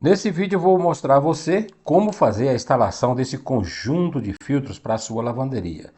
Nesse vídeo eu vou mostrar a você como fazer a instalação desse conjunto de filtros para a sua lavanderia.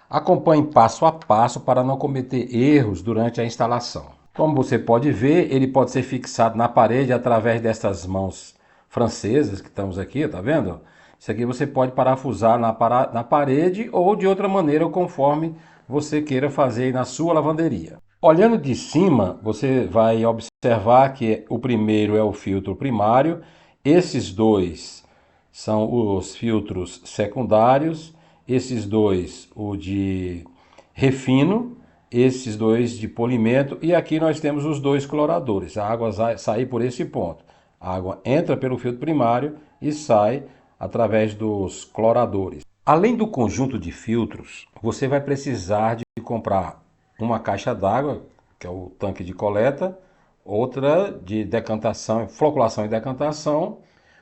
Acompanhe passo a passo para não cometer erros durante a instalação. Como você pode ver, ele pode ser fixado na parede através dessas mãos francesas que estamos aqui, tá vendo? Isso aqui você pode parafusar na parede ou de outra maneira, conforme você queira fazer na sua lavanderia. Olhando de cima, você vai observar que o primeiro é o filtro primário, esses dois são os filtros secundários, esses dois o de refino, esses dois de polimento, e aqui nós temos os dois cloradores. A água sai por esse ponto. A água entra pelo filtro primário e sai através dos cloradores. Além do conjunto de filtros, você vai precisar de comprar uma caixa d'água, que é o tanque de coleta, outra de decantação, floculação e decantação,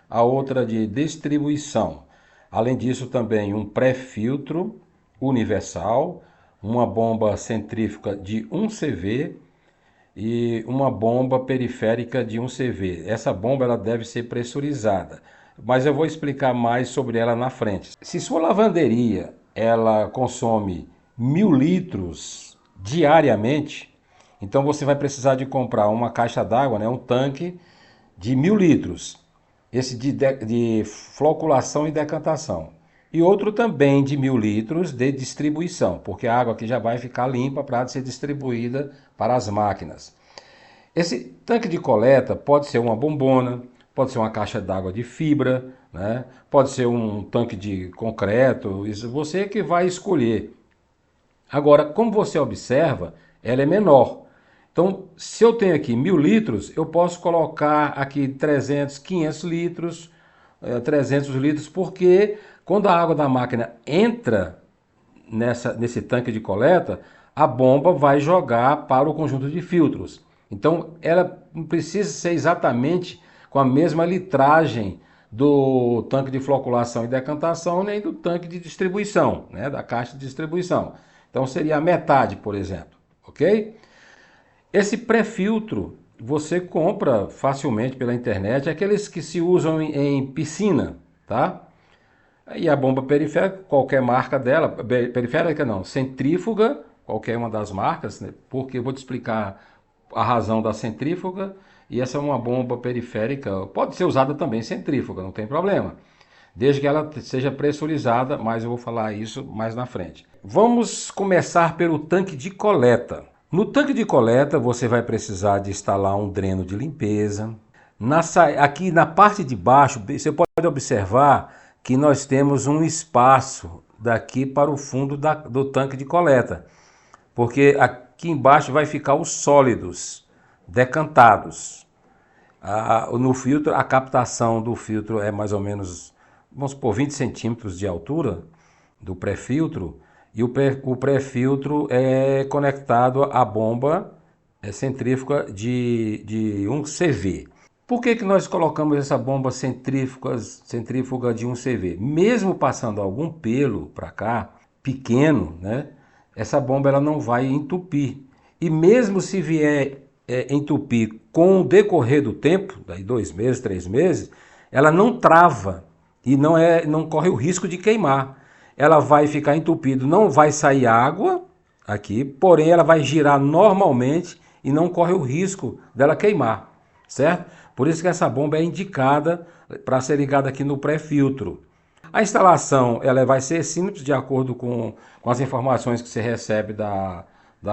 a outra de distribuição. Além disso, também um pré-filtro universal, uma bomba centrífuga de 1 CV e uma bomba periférica de 1 CV. Essa bomba ela deve ser pressurizada, mas eu vou explicar mais sobre ela na frente. Se sua lavanderia ela consome 1000 litros diariamente, então você vai precisar de comprar uma caixa d'água, né, um tanque de 1000 litros, esse de floculação e decantação. E outro também de 1000 litros de distribuição, porque a água aqui já vai ficar limpa para ser distribuída para as máquinas. Esse tanque de coleta pode ser uma bombona, pode ser uma caixa d'água de fibra, né? Pode ser um tanque de concreto, isso você que vai escolher. Agora, como você observa, ela é menor. Então, se eu tenho aqui 1000 litros, eu posso colocar aqui 300, 500 litros, 300 litros, porque quando a água da máquina entra nesse tanque de coleta, a bomba vai jogar para o conjunto de filtros. Então, ela não precisa ser exatamente com a mesma litragem do tanque de floculação e decantação, nem do tanque de distribuição, né, da caixa de distribuição. Então, seria a metade, por exemplo, ok? Esse pré-filtro você compra facilmente pela internet, aqueles que se usam em piscina, tá? E a bomba periférica, qualquer marca dela, periférica não, centrífuga, qualquer uma das marcas, né? Porque eu vou te explicar a razão da centrífuga, e essa é uma bomba periférica, pode ser usada também centrífuga, não tem problema, desde que ela seja pressurizada, mas eu vou falar isso mais na frente. Vamos começar pelo tanque de coleta. No tanque de coleta você vai precisar de instalar um dreno de limpeza. Aqui na parte de baixo você pode observar que nós temos um espaço daqui para o fundo do tanque de coleta, porque aqui embaixo vai ficar os sólidos decantados. No filtro, a captação do filtro é mais ou menos, vamos supor, 20 centímetros de altura do pré-filtro, e o pré-filtro é conectado à bomba centrífuga de 1 CV. Por que nós colocamos essa bomba centrífuga de 1 CV? Mesmo passando algum pelo para cá, pequeno, né, essa bomba ela não vai entupir. E mesmo se vier entupir com o decorrer do tempo, daí 2 meses, 3 meses, ela não trava e não corre o risco de queimar. Ela vai ficar entupida, não vai sair água aqui, porém ela vai girar normalmente e não corre o risco dela queimar, certo? Por isso que essa bomba é indicada para ser ligada aqui no pré-filtro. A instalação ela vai ser simples de acordo com as informações que você recebe da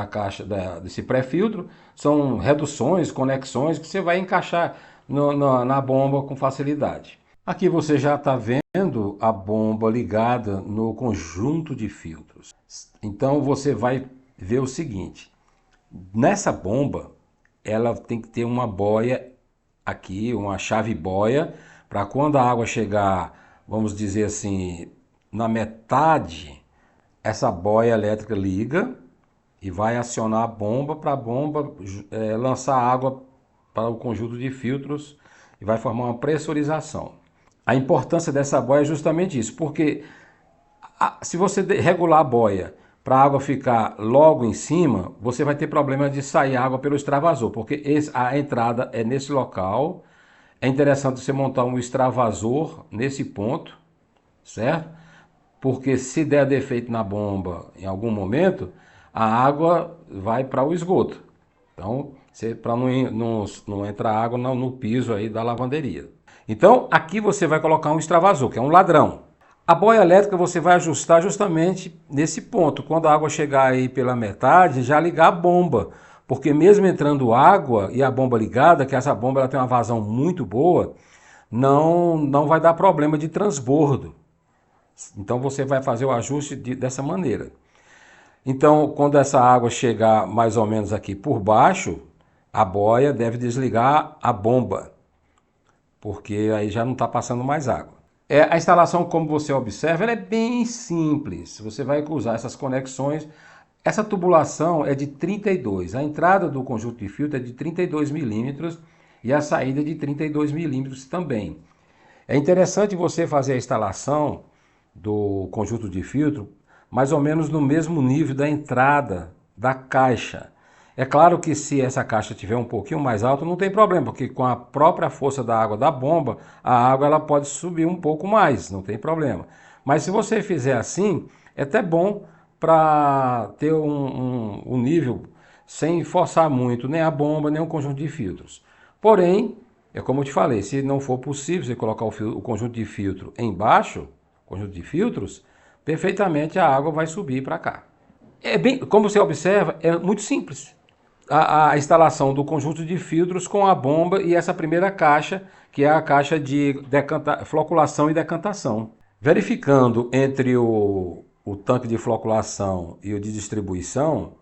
caixa desse pré-filtro. São reduções, conexões que você vai encaixar na bomba com facilidade. Aqui você já está vendo a bomba ligada no conjunto de filtros. Então você vai ver o seguinte, nessa bomba ela tem que ter uma boia aqui, uma chave boia, para quando a água chegar, vamos dizer assim, na metade, essa boia elétrica liga e vai acionar a bomba para a bomba lançar água para o conjunto de filtros e vai formar uma pressurização. A importância dessa boia é justamente isso, porque se você regular a boia para a água ficar logo em cima, você vai ter problema de sair água pelo extravasor, porque a entrada é nesse local, É interessante você montar um extravasor nesse ponto, certo? Porque se der defeito na bomba em algum momento, a água vai para o esgoto. Então, para não entrar água no piso aí da lavanderia. Então, aqui você vai colocar um extravasor, que é um ladrão. A boia elétrica você vai ajustar justamente nesse ponto. Quando a água chegar aí pela metade, já ligar a bomba. Porque mesmo entrando água e a bomba ligada, que essa bomba ela tem uma vazão muito boa, não vai dar problema de transbordo. Então você vai fazer o ajuste dessa maneira. Então, quando essa água chegar mais ou menos aqui por baixo, a boia deve desligar a bomba, porque aí já não está passando mais água. A instalação, como você observa, ela é bem simples. Você vai usar essas conexões. Essa tubulação é de 32. A entrada do conjunto de filtro é de 32 milímetros e a saída de 32 milímetros também. É interessante você fazer a instalação do conjunto de filtro mais ou menos no mesmo nível da entrada da caixa. É claro que se essa caixa estiver um pouquinho mais alta, não tem problema, porque com a própria força da água da bomba, a água ela pode subir um pouco mais, não tem problema. Mas se você fizer assim, é até bom para ter um nível sem forçar muito nem a bomba, nem o conjunto de filtros. Porém, é como eu te falei, se não for possível você colocar o conjunto de filtro embaixo, conjunto de filtros, perfeitamente a água vai subir para cá. Como você observa, é muito simples a instalação do conjunto de filtros com a bomba e essa primeira caixa, que é a caixa de floculação e decantação. Verificando entre o tanque de floculação e o de distribuição,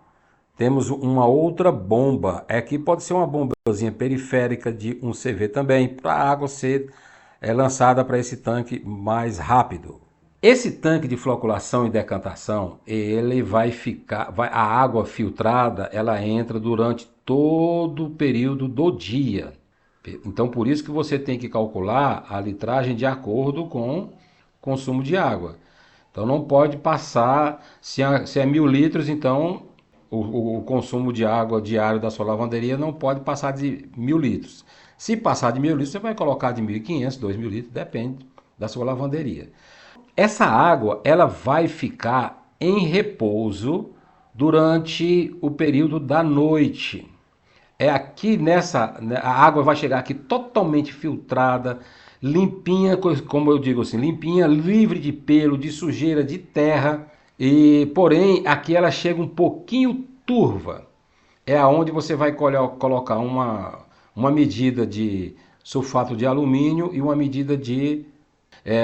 temos uma outra bomba. Aqui pode ser uma bombazinha periférica de um CV também, para a água ser lançada para esse tanque mais rápido. Esse tanque de floculação e decantação, ele vai ficar, a água filtrada, ela entra durante todo o período do dia. Então, por isso que você tem que calcular a litragem de acordo com o consumo de água. Então, não pode passar, se é 1.000 litros, então o consumo de água diário da sua lavanderia não pode passar de 1.000 litros. Se passar de 1.000 litros, você vai colocar de 1.500, 2.000 litros, depende da sua lavanderia. Essa água ela vai ficar em repouso durante o período da noite. É aqui a água vai chegar aqui totalmente filtrada, limpinha, como eu digo assim, limpinha, livre de pelo, de sujeira, de terra. Porém, aqui ela chega um pouquinho turva. É aonde você vai colocar uma medida de sulfato de alumínio e uma medida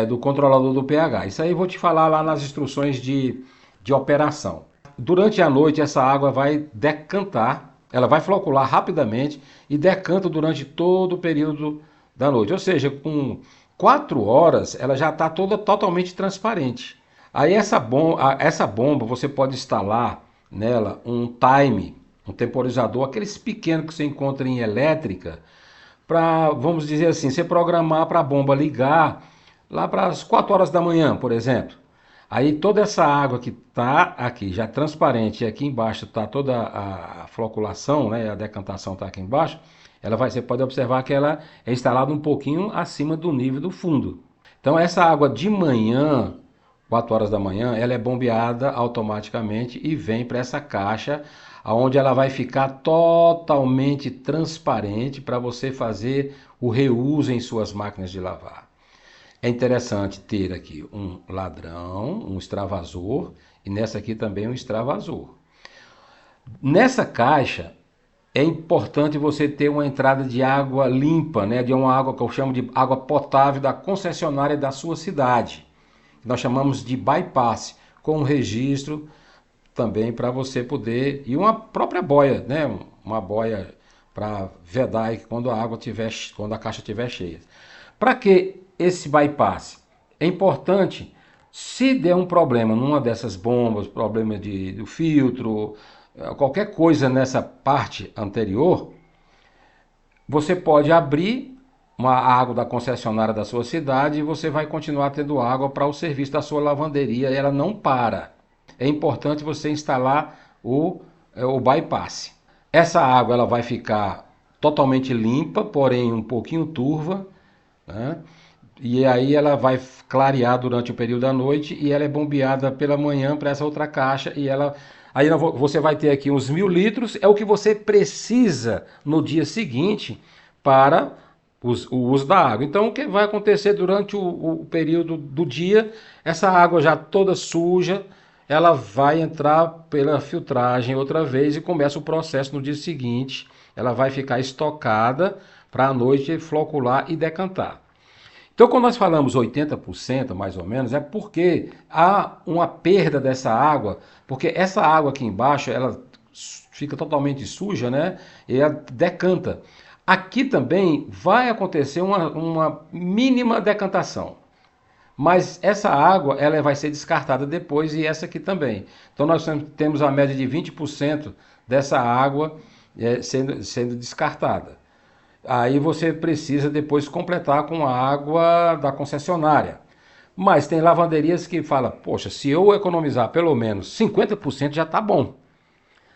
do controlador do pH. Isso aí eu vou te falar lá nas instruções de operação. Durante a noite essa água vai decantar, ela vai flocular rapidamente e decanta durante todo o período da noite. Ou seja, com 4 horas ela já está toda totalmente transparente. Aí essa bomba você pode instalar nela um time, um temporizador, aqueles pequenos que você encontra em elétrica, para, vamos dizer assim, você programar para a bomba ligar lá para as 4 horas da manhã, por exemplo. Aí toda essa água que está aqui, já transparente, e aqui embaixo está toda a floculação, né, a decantação está aqui embaixo, você pode observar que ela é instalada um pouquinho acima do nível do fundo. Então essa água de manhã, 4 horas da manhã, ela é bombeada automaticamente e vem para essa caixa, onde ela vai ficar totalmente transparente para você fazer o reuso em suas máquinas de lavar. É interessante ter aqui um ladrão, um extravasor, e nessa aqui também um extravasor. Nessa caixa é importante você ter uma entrada de água limpa, né? De uma água que eu chamo de água potável da concessionária da sua cidade. Nós chamamos de bypass, com um registro também para você poder, e uma própria boia, né? Uma boia para vedar quando quando a caixa estiver cheia. Para que esse bypass? É importante, se der um problema numa dessas bombas, problema do filtro, qualquer coisa nessa parte anterior, você pode abrir uma água da concessionária da sua cidade e você vai continuar tendo água para o serviço da sua lavanderia, e ela não para. É importante você instalar o bypass. Essa água ela vai ficar totalmente limpa, porém um pouquinho turva, né? E aí ela vai clarear durante o período da noite e ela é bombeada pela manhã para essa outra caixa e ela aí você vai ter aqui uns 1.000 litros, é o que você precisa no dia seguinte para o uso da água. Então o que vai acontecer durante o período do dia, essa água já toda suja, ela vai entrar pela filtragem outra vez e começa o processo no dia seguinte, ela vai ficar estocada para a noite flocular e decantar. Então, quando nós falamos 80% mais ou menos, é porque há uma perda dessa água, porque essa água aqui embaixo, ela fica totalmente suja, né? E ela decanta. Aqui também vai acontecer uma mínima decantação, mas essa água ela vai ser descartada depois e essa aqui também. Então, nós temos a média de 20% dessa água sendo descartada. Aí você precisa depois completar com a água da concessionária. Mas tem lavanderias que falam, poxa, se eu economizar pelo menos 50% já está bom,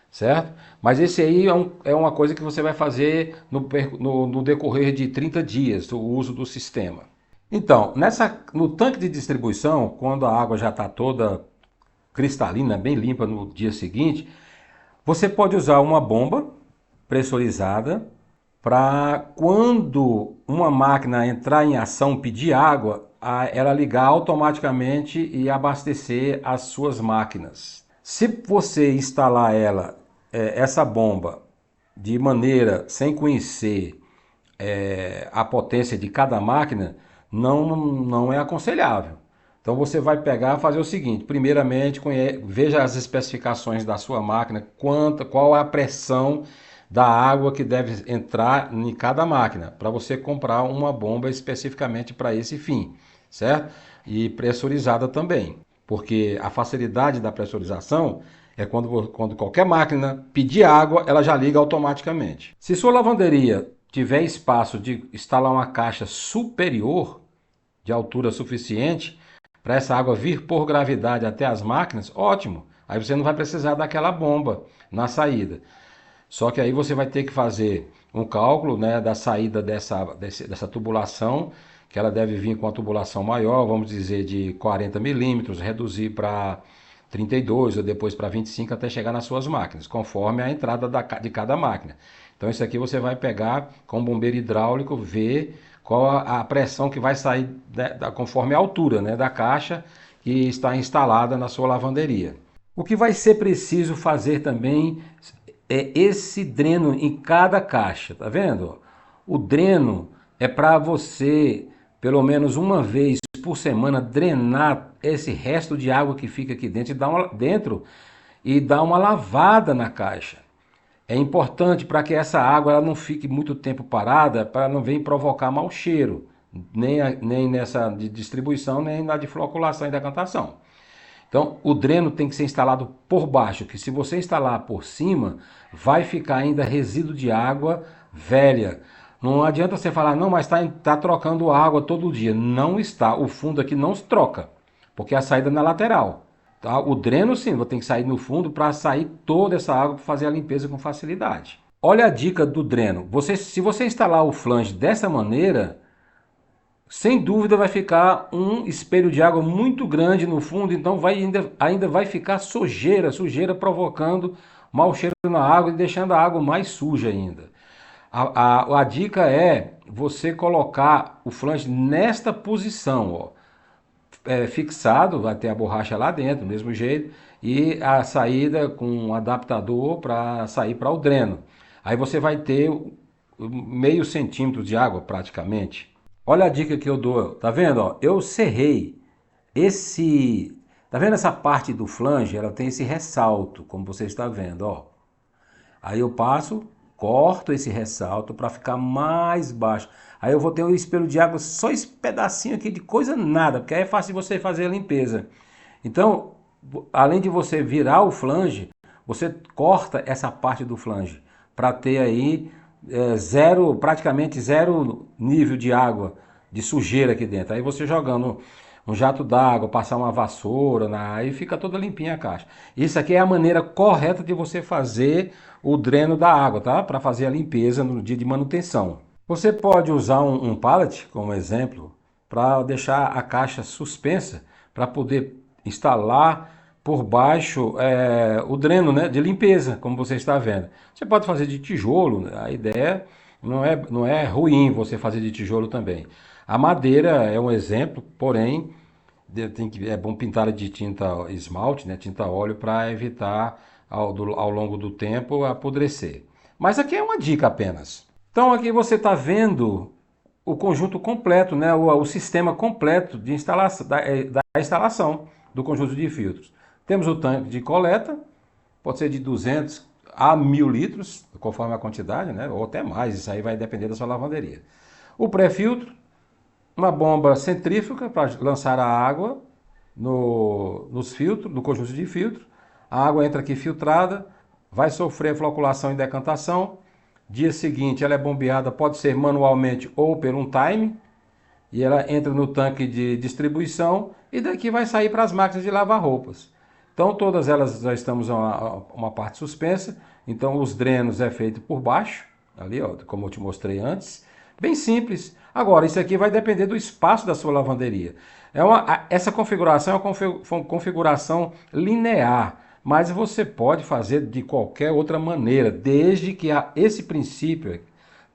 certo? Mas esse aí é uma coisa que você vai fazer no decorrer de 30 dias, o uso do sistema. Então, no tanque de distribuição, quando a água já está toda cristalina, bem limpa no dia seguinte, você pode usar uma bomba pressurizada para quando uma máquina entrar em ação, pedir água, ela ligar automaticamente e abastecer as suas máquinas. Se você instalar essa bomba de maneira sem conhecer a potência de cada máquina, não é aconselhável. Então você vai pegar e fazer o seguinte, primeiramente veja as especificações da sua máquina, qual é a pressão da água que deve entrar em cada máquina, para você comprar uma bomba especificamente para esse fim, certo? E pressurizada também, porque a facilidade da pressurização é quando qualquer máquina pedir água, ela já liga automaticamente. Se sua lavanderia tiver espaço de instalar uma caixa superior, de altura suficiente, para essa água vir por gravidade até as máquinas, ótimo. Aí você não vai precisar daquela bomba na saída. Só que aí você vai ter que fazer um cálculo, né, da saída dessa tubulação, que ela deve vir com uma tubulação maior, vamos dizer de 40 milímetros, reduzir para 32 ou depois para 25 até chegar nas suas máquinas, conforme a entrada de cada máquina. Então isso aqui você vai pegar com o bombeiro hidráulico, ver qual a pressão que vai sair conforme a altura, né, da caixa que está instalada na sua lavanderia. O que vai ser preciso fazer também é esse dreno em cada caixa, tá vendo? O dreno é para você, pelo menos uma vez por semana, drenar esse resto de água que fica aqui dentro e dar uma lavada na caixa. É importante para que essa água ela não fique muito tempo parada, para não vir provocar mau cheiro, nem nessa de distribuição, nem na de floculação e decantação. Então, o dreno tem que ser instalado por baixo, que se você instalar por cima, vai ficar ainda resíduo de água velha. Não adianta você falar, não, mas está trocando água todo dia. Não está, o fundo aqui não se troca, porque a saída é na lateral. Tá? O dreno sim, vou ter que sair no fundo para sair toda essa água para fazer a limpeza com facilidade. Olha a dica do dreno. Se você instalar o flange dessa maneira, sem dúvida vai ficar um espelho de água muito grande no fundo, então ainda vai ficar sujeira provocando mau cheiro na água e deixando a água mais suja ainda. A dica é você colocar o flange nesta posição, ó, fixado, vai ter a borracha lá dentro, do mesmo jeito, e a saída com um adaptador para sair para o dreno. Aí você vai ter meio centímetro de água praticamente. Olha a dica que eu dou, tá vendo? Ó? Eu serrei tá vendo essa parte do flange? Ela tem esse ressalto, como você está vendo, ó. Aí eu corto esse ressalto para ficar mais baixo. Aí eu vou ter um espelho de água, só esse pedacinho aqui de coisa nada, porque aí é fácil de você fazer a limpeza. Então, além de você virar o flange, você corta essa parte do flange para ter aí praticamente zero nível de água, de sujeira aqui dentro. Aí você jogando um jato d'água, passar uma vassoura, aí fica toda limpinha a caixa. Isso aqui é a maneira correta de você fazer o dreno da água, tá? Para fazer a limpeza no dia de manutenção. Você pode usar um pallet como exemplo para deixar a caixa suspensa para poder instalar por baixo o dreno, né, de limpeza, como você está vendo. Você pode fazer de tijolo, a ideia não é ruim você fazer de tijolo também. A madeira é um exemplo, porém é bom pintar de tinta esmalte, né, tinta óleo, para evitar ao longo do tempo apodrecer. Mas aqui é uma dica apenas. Então aqui você está vendo o conjunto completo, né, o sistema completo de instalação, da instalação do conjunto de filtros. Temos o tanque de coleta, pode ser de 200 a 1000 litros, conforme a quantidade, né, ou até mais, isso aí vai depender da sua lavanderia. O pré-filtro, uma bomba centrífuga para lançar a água nos filtros, no conjunto de filtros. A água entra aqui filtrada, vai sofrer floculação e decantação. Dia seguinte ela é bombeada, pode ser manualmente ou por um time, e ela entra no tanque de distribuição e daqui vai sair para as máquinas de lavar roupas. Então todas elas já estamos uma parte suspensa, então os drenos é feito por baixo, ali ó, como eu te mostrei antes, bem simples. Agora isso aqui vai depender do espaço da sua lavanderia. Essa configuração é uma configuração linear, mas você pode fazer de qualquer outra maneira, desde que esse princípio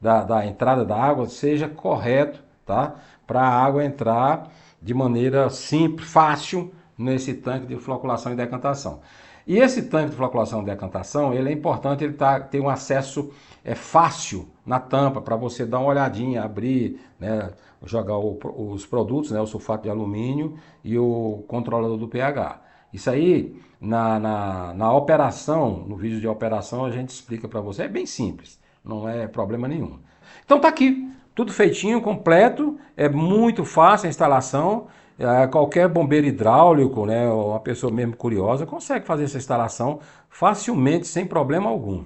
da entrada da água seja correto, tá? Para a água entrar de maneira simples, fácil, nesse tanque de floculação e decantação. E esse tanque de floculação e decantação, ele é importante, ele ter um acesso fácil na tampa, para você dar uma olhadinha, abrir, né, jogar os produtos, né, o sulfato de alumínio e o controlador do pH. Isso aí, na operação, no vídeo de operação, a gente explica para você, é bem simples, não é problema nenhum. Então tá aqui, tudo feitinho, completo, é muito fácil a instalação. Qualquer bombeiro hidráulico, né, ou uma pessoa mesmo curiosa, consegue fazer essa instalação facilmente, sem problema algum.